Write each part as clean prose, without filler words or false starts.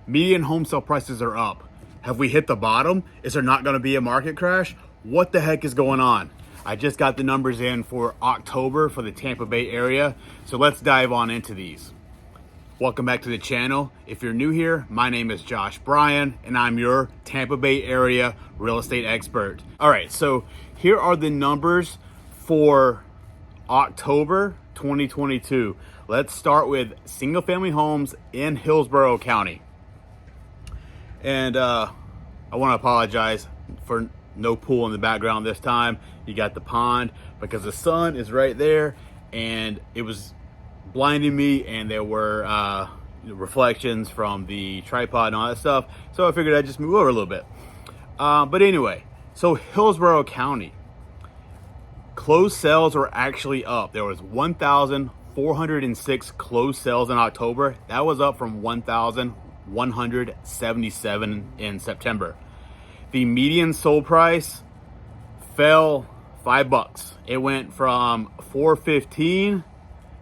Median home sale prices are up. Have we hit the bottom? Is there not going to be a market crash? What the heck is going on? I just got the numbers in for October for the Tampa Bay area, so let's dive on into these. Welcome back to the channel. If you're new here, my name is Bryan, and I'm your Tampa Bay area real estate expert. All right, so here are the numbers for October 2022. Let's start with single family homes in Hillsborough County. And I want to apologize for no pool in the background this time. You got the pond because the sun is right there and it was blinding me, and there were reflections from the tripod and all that stuff. So I figured I'd just move over a little bit. But anyway, so Hillsborough County, closed sales were actually up. There was 1,406 closed sales in October. That was up from 1,177 in September. The median sold price fell $5. It went from $415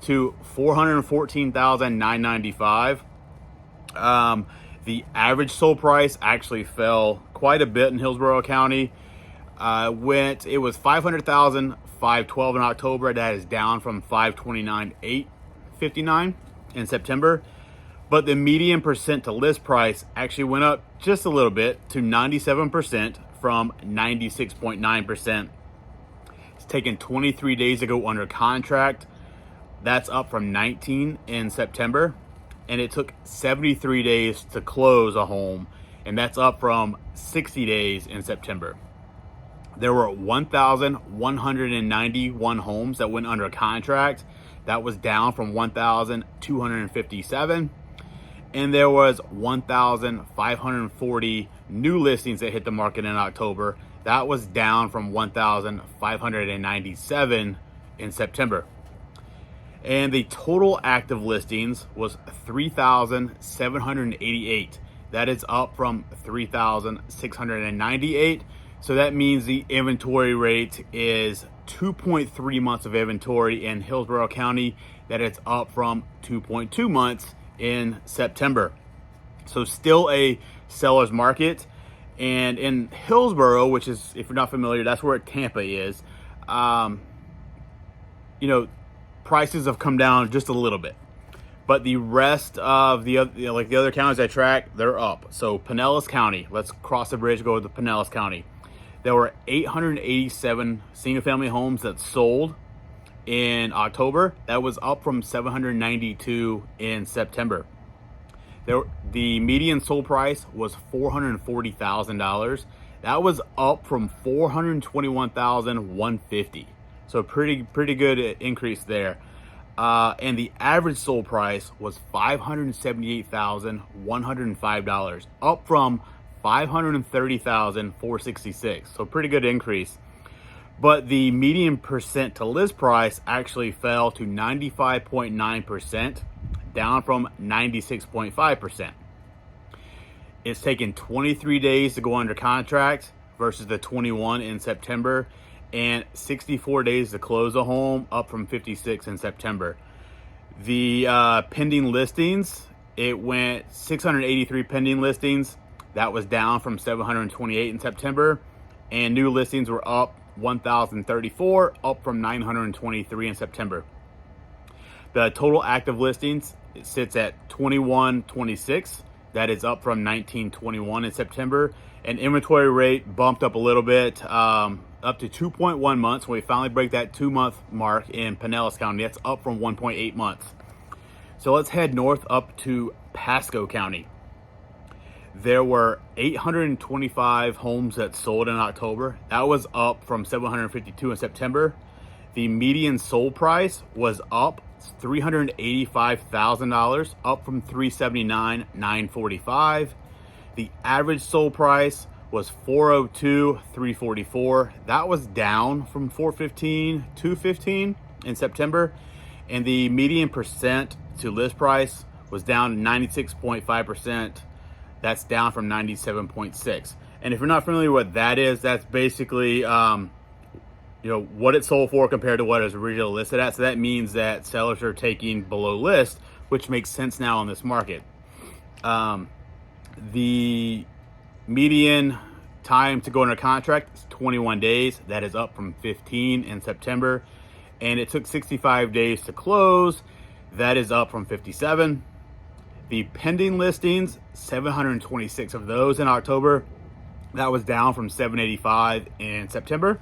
to $414,995. The average sold price actually fell quite a bit in Hillsborough County. It was $500,512 in October. That is down from $529,859 in September. But the median percent to list price actually went up just a little bit to 97% from 96.9%. It's taken 23 days to go under contract. That's up from 19 in September. And it took 73 days to close a home, and that's up from 60 days in September. There were 1,191 homes that went under contract. That was down from 1,257. And there was 1,540 new listings that hit the market in October. That was down from 1,597 in September. And the total active listings was 3,788. That is up from 3,698. So that means the inventory rate is 2.3 months of inventory in Hillsborough County. That it's up from 2.2 months in September. So still a seller's market. And in Hillsborough, which is, if you're not familiar, that's where Tampa is, prices have come down just a little bit. But the rest of the other counties I track, they're up. So Pinellas County, let's cross the bridge, go to Pinellas County. There were 887 single family homes that sold in October. That was up from 792 in September. The median sold price was $440,000. That was up from $421,150. So pretty good increase there. And the average sold price was $578,105, up from $530,466. So pretty good increase. But the median percent to list price actually fell to 95.9%, down from 96.5%. It's taken 23 days to go under contract versus the 21 in September, and 64 days to close a home, up from 56 in September. The pending listings, it went 683 pending listings. That was down from 728 in September. And new listings were up 1,034, up from 923 in September. The total active listings, it sits at 2126. That is up from 1921 in September. And inventory rate bumped up a little bit, up to 2.1 months. When we finally break that 2-month mark in Pinellas County, that's up from 1.8 months. So let's head north up to Pasco County. There were 825 homes that sold in October. That was up from 752 in September. The median sold price was up $385,000, up from $379,945. The average sold price was $402,344. That was down from $415,215 in September. And the median percent to list price was down to 96.5%. That's down from 97.6. And if you're not familiar with what that is, that's basically what it sold for compared to what it was originally listed at. So that means that sellers are taking below list, which makes sense now in this market. The median time to go under contract is 21 days. That is up from 15 in September. And it took 65 days to close. That is up from 57. The pending listings, 726 of those in October. That was down from 785 in September.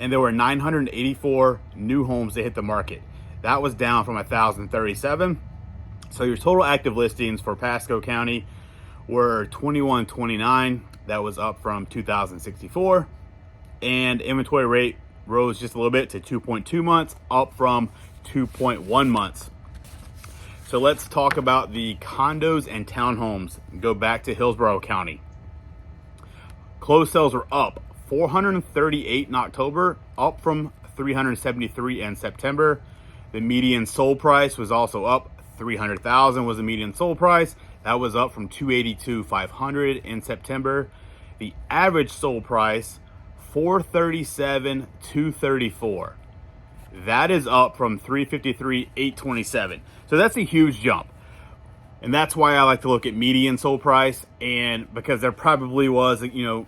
And there were 984 new homes that hit the market. That was down from 1,037. So your total active listings for Pasco County were 2129. That was up from 2,064. And inventory rate rose just a little bit to 2.2 months, up from 2.1 months. So let's talk about the condos and townhomes. Go back to Hillsborough County. Closed sales were up 438 in October, up from 373 in September. The median sold price was also up. 300,000 was the median sold price. That was up from 282,500 in September. The average sold price, 437,234. That is up from 353,827. So that's a huge jump. And that's why I like to look at median sold price, and because there probably was, a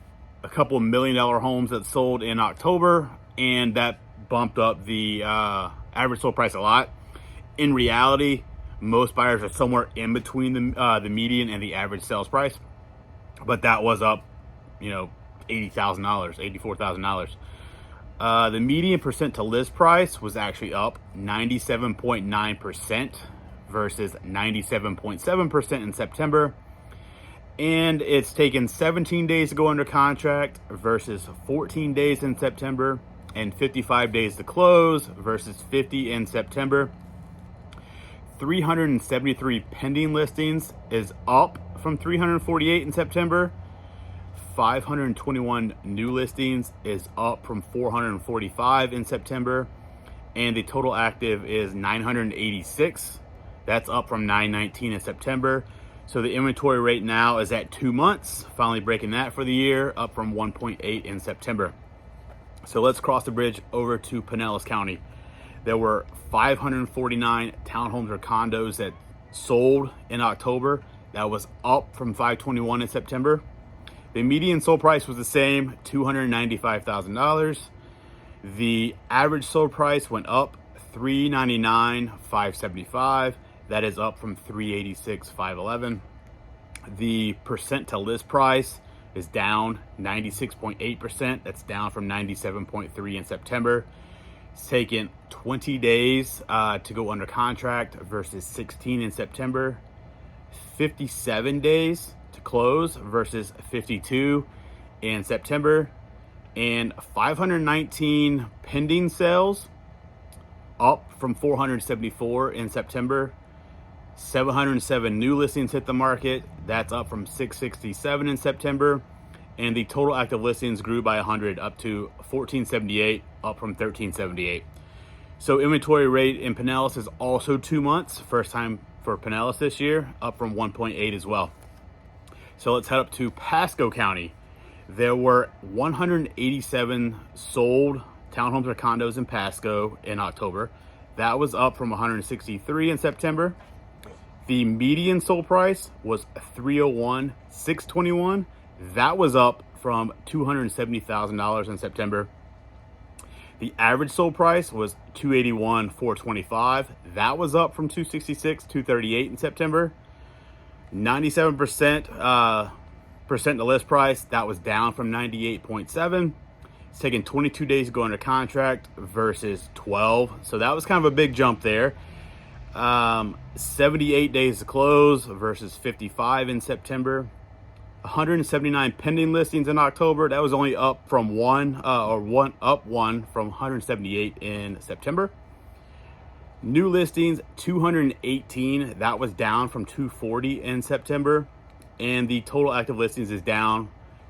couple of $1 million homes that sold in October, and that bumped up the average sold price a lot. In reality, most buyers are somewhere in between the median and the average sales price, but that was up, $80,000, $84,000. The median percent to list price was actually up 97.9% versus 97.7% in September. And it's taken 17 days to go under contract versus 14 days in September, and 55 days to close versus 50 in September. 373 pending listings is up from 348 in September. 521 new listings is up from 445 in September. And the total active is 986. That's up from 919 in September. So the inventory rate now is at 2 months, finally breaking that for the year, up from 1.8 in September. So let's cross the bridge over to Pinellas County. There were 549 townhomes or condos that sold in October. That was up from 521 in September. The median sold price was the same, $295,000. The average sold price went up, $399,575. That is up from $386,511. The percent to list price is down 96.8%. That's down from 97.3 in September. It's taken 20 days to go under contract versus 16 in September. 57 days to close versus 52 in September. And 519 pending sales, up from 474 in September. 707 new listings hit the market. That's up from 667 in September. And the total active listings grew by 100 up to 1478, up from 1378. So inventory rate in Pinellas is also 2 months. First time for Pinellas this year, up from 1.8 as well. So let's head up to Pasco County. There were 187 sold townhomes or condos in Pasco in October. That was up from 163 in September. The median sold price was $301,621. That was up from $270,000 in September. The average sold price was $281,425. That was up from $266,238 in September. 97% percent to list price. That was down from 98.7. It's taken 22 days to go under contract versus 12. So that was kind of a big jump there. 78 days to close versus 55 in September. 179 pending listings in October. That was only up from one from 178 in September. New listings 218. That was down from 240 in September. And the total active listings is down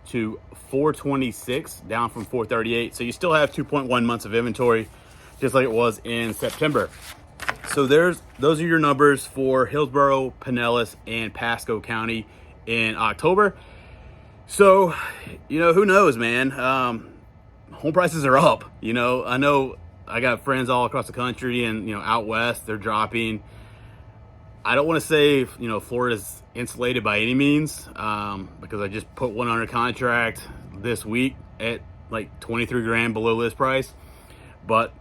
to 426, down from 438. So you still have 2.1 months of inventory, just like it was in September. So those are your numbers for Hillsborough, Pinellas, and Pasco County in October. So, who knows, man? Home prices are up. I know I got friends all across the country and, out west, they're dropping. I don't want to say, you know, Florida's insulated by any means, because I just put one under contract this week at like 23 grand below list price. But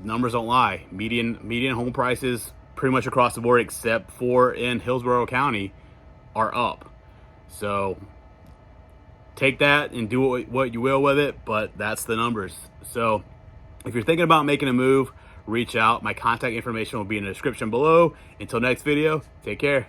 numbers don't lie. Median home prices pretty much across the board, except for in Hillsborough County, are up. So take that and do what you will with it, but that's the numbers. So if you're thinking about making a move, reach out. My contact information will be in the description below. Until next video, take care.